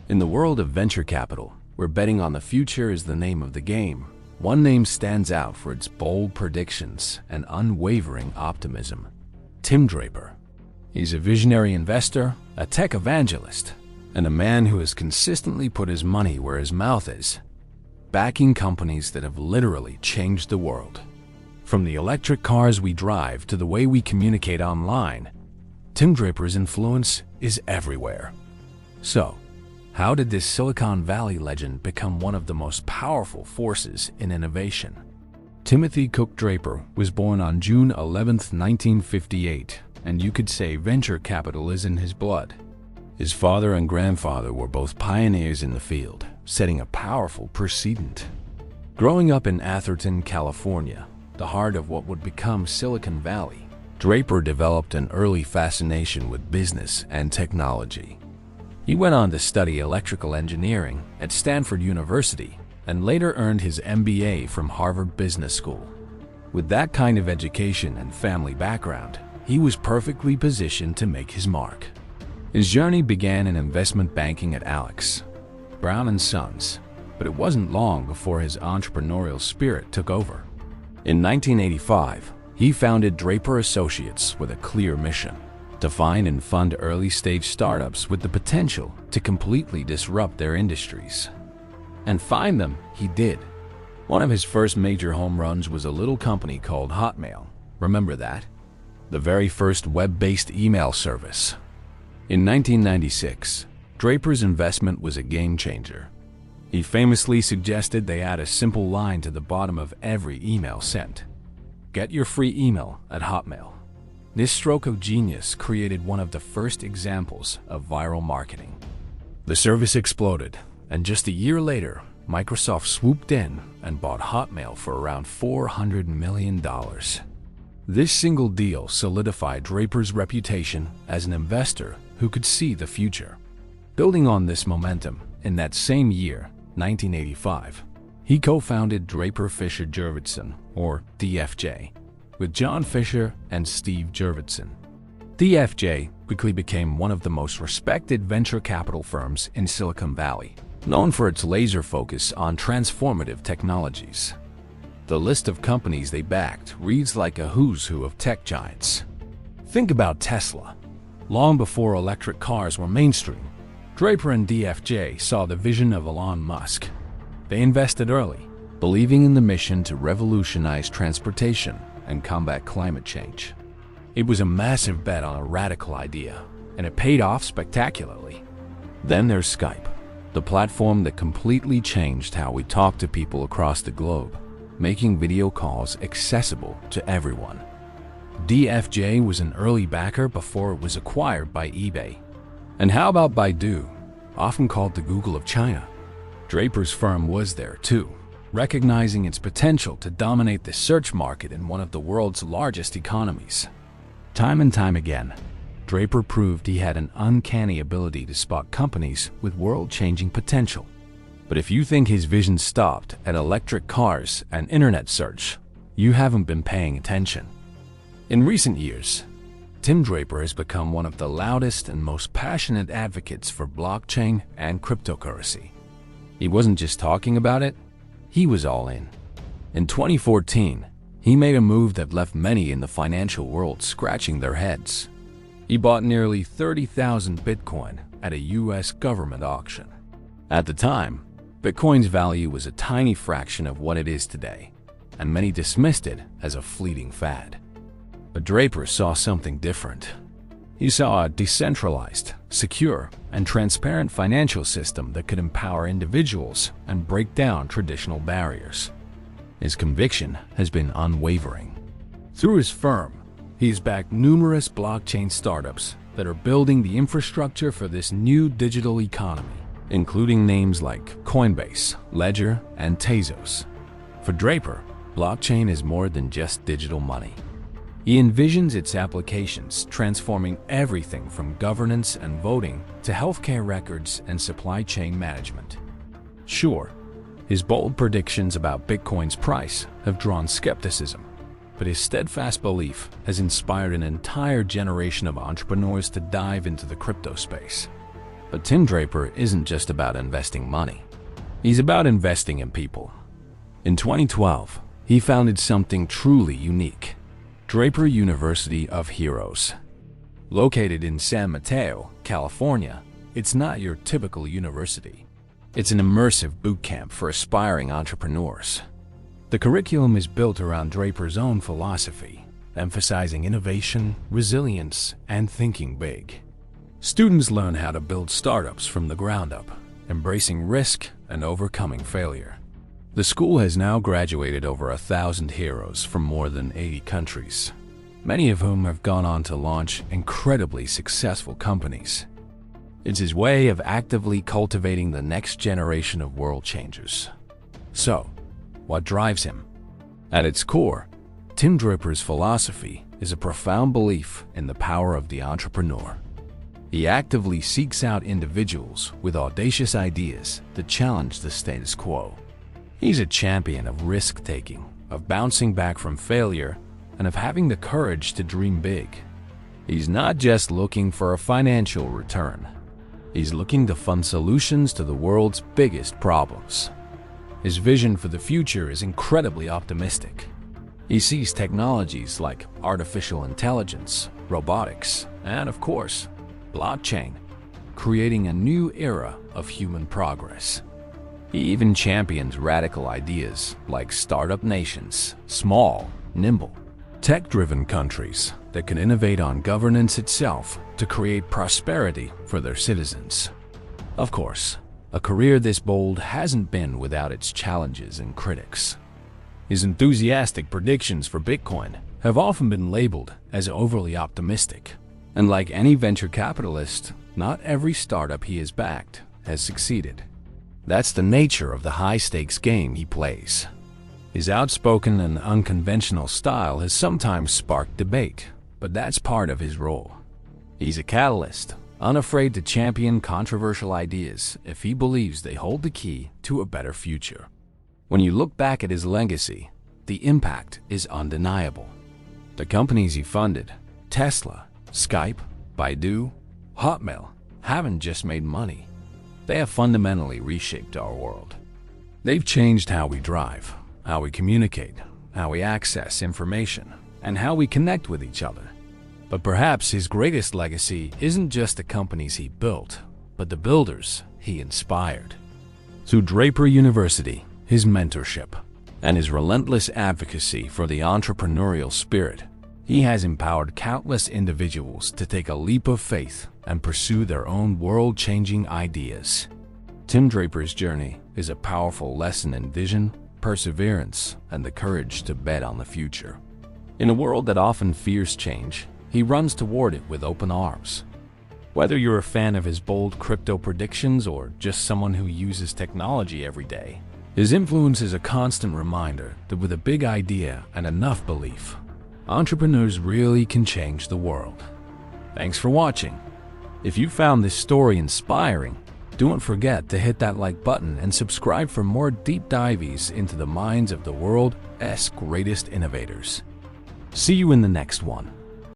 In the world of venture capital, where betting on the future is the name of the game, one name stands out for its bold predictions and unwavering optimism: Tim Draper. He's a visionary investor, a tech evangelist, and a man who has consistently put his money where his mouth is, backing companies that have literally changed the world. From the electric cars we drive to the way we communicate online, Tim Draper's influence is everywhere. So, how did this Silicon Valley legend become one of the most powerful forces in innovation? Timothy Cook Draper was born on June 11, 1958, and you could say venture capital is in his blood. His father and grandfather were both pioneers in the field, setting a powerful precedent. Growing up in Atherton, California, the heart of what would become Silicon Valley, Draper developed an early fascination with business and technology. He went on to study electrical engineering at Stanford University and later earned his MBA from Harvard Business School. With that kind of education and family background, he was perfectly positioned to make his mark. His journey began in investment banking at Alex. Brown & Sons, but it wasn't long before his entrepreneurial spirit took over. In 1985, he founded Draper Associates with a clear mission: to find and fund early-stage startups with the potential to completely disrupt their industries. And find them he did. One of his first major home runs was a little company called Hotmail. Remember that? The very first web-based email service. In 1996, Draper's investment was a game-changer. He famously suggested they add a simple line to the bottom of every email sent: "Get your free email at Hotmail." This stroke of genius created one of the first examples of viral marketing. The service exploded, and just a year later, Microsoft swooped in and bought Hotmail for around $400 million. This single deal solidified Draper's reputation as an investor who could see the future. Building on this momentum, in that same year, 1985, he co-founded Draper Fisher Jurvetson, or DFJ, with John Fisher and Steve Jurvetson. DFJ quickly became one of the most respected venture capital firms in Silicon Valley, known for its laser focus on transformative technologies. The list of companies they backed reads like a who's who of tech giants. Think about Tesla. Long before electric cars were mainstream, Draper and DFJ saw the vision of Elon Musk. They invested early, believing in the mission to revolutionize transportation and combat climate change. It was a massive bet on a radical idea, and it paid off spectacularly. Then there's Skype, the platform that completely changed how we talk to people across the globe, making video calls accessible to everyone. DFJ was an early backer before it was acquired by eBay. And how about Baidu, often called the Google of China? Draper's firm was there too, recognizing its potential to dominate the search market in one of the world's largest economies. Time and time again, Draper proved he had an uncanny ability to spot companies with world-changing potential. But if you think his vision stopped at electric cars and internet search, you haven't been paying attention. In recent years, Tim Draper has become one of the loudest and most passionate advocates for blockchain and cryptocurrency. He wasn't just talking about it, he was all in. In 2014, he made a move that left many in the financial world scratching their heads. He bought nearly 30,000 Bitcoin at a US government auction. At the time, Bitcoin's value was a tiny fraction of what it is today, and many dismissed it as a fleeting fad. But Draper saw something different. He saw a decentralized, secure, and transparent financial system that could empower individuals and break down traditional barriers. His conviction has been unwavering. Through his firm, he's backed numerous blockchain startups that are building the infrastructure for this new digital economy, including names like Coinbase, Ledger, and Tezos. For Draper, blockchain is more than just digital money. He envisions its applications transforming everything from governance and voting to healthcare records and supply chain management. Sure, his bold predictions about Bitcoin's price have drawn skepticism, but his steadfast belief has inspired an entire generation of entrepreneurs to dive into the crypto space. But Tim Draper isn't just about investing money. He's about investing in people. In 2012, he founded something truly unique, Draper University of Heroes. Located in San Mateo, California, it's not your typical university. It's an immersive boot camp for aspiring entrepreneurs. The curriculum is built around Draper's own philosophy, emphasizing innovation, resilience, and thinking big. Students learn how to build startups from the ground up, embracing risk and overcoming failure. The school has now graduated over 1,000 heroes from more than 80 countries, many of whom have gone on to launch incredibly successful companies. It's his way of actively cultivating the next generation of world changers. So, what drives him? At its core, Tim Draper's philosophy is a profound belief in the power of the entrepreneur. He actively seeks out individuals with audacious ideas that challenge the status quo. He's a champion of risk-taking, of bouncing back from failure, and of having the courage to dream big. He's not just looking for a financial return. He's looking to fund solutions to the world's biggest problems. His vision for the future is incredibly optimistic. He sees technologies like artificial intelligence, robotics, and of course, blockchain, creating a new era of human progress. He even champions radical ideas like startup nations, small, nimble, tech-driven countries that can innovate on governance itself to create prosperity for their citizens. Of course, a career this bold hasn't been without its challenges and critics. His enthusiastic predictions for Bitcoin have often been labeled as overly optimistic. And like any venture capitalist, not every startup he has backed has succeeded. That's the nature of the high-stakes game he plays. His outspoken and unconventional style has sometimes sparked debate, but that's part of his role. He's a catalyst, unafraid to champion controversial ideas if he believes they hold the key to a better future. When you look back at his legacy, the impact is undeniable. The companies he funded, Tesla, Skype, Baidu, Hotmail, haven't just made money. They have fundamentally reshaped our world. They've changed how we drive, how we communicate, how we access information, and how we connect with each other. But perhaps his greatest legacy isn't just the companies he built, but the builders he inspired. Through Draper University, his mentorship, and his relentless advocacy for the entrepreneurial spirit, he has empowered countless individuals to take a leap of faith and pursue their own world-changing ideas. Tim Draper's journey is a powerful lesson in vision, perseverance, and the courage to bet on the future. In a world that often fears change, he runs toward it with open arms. Whether you're a fan of his bold crypto predictions or just someone who uses technology every day, his influence is a constant reminder that with a big idea and enough belief, entrepreneurs really can change the world. Thanks for watching. If you found this story inspiring, don't forget to hit that like button and subscribe for more deep dives into the minds of the world's greatest innovators. See you in the next one.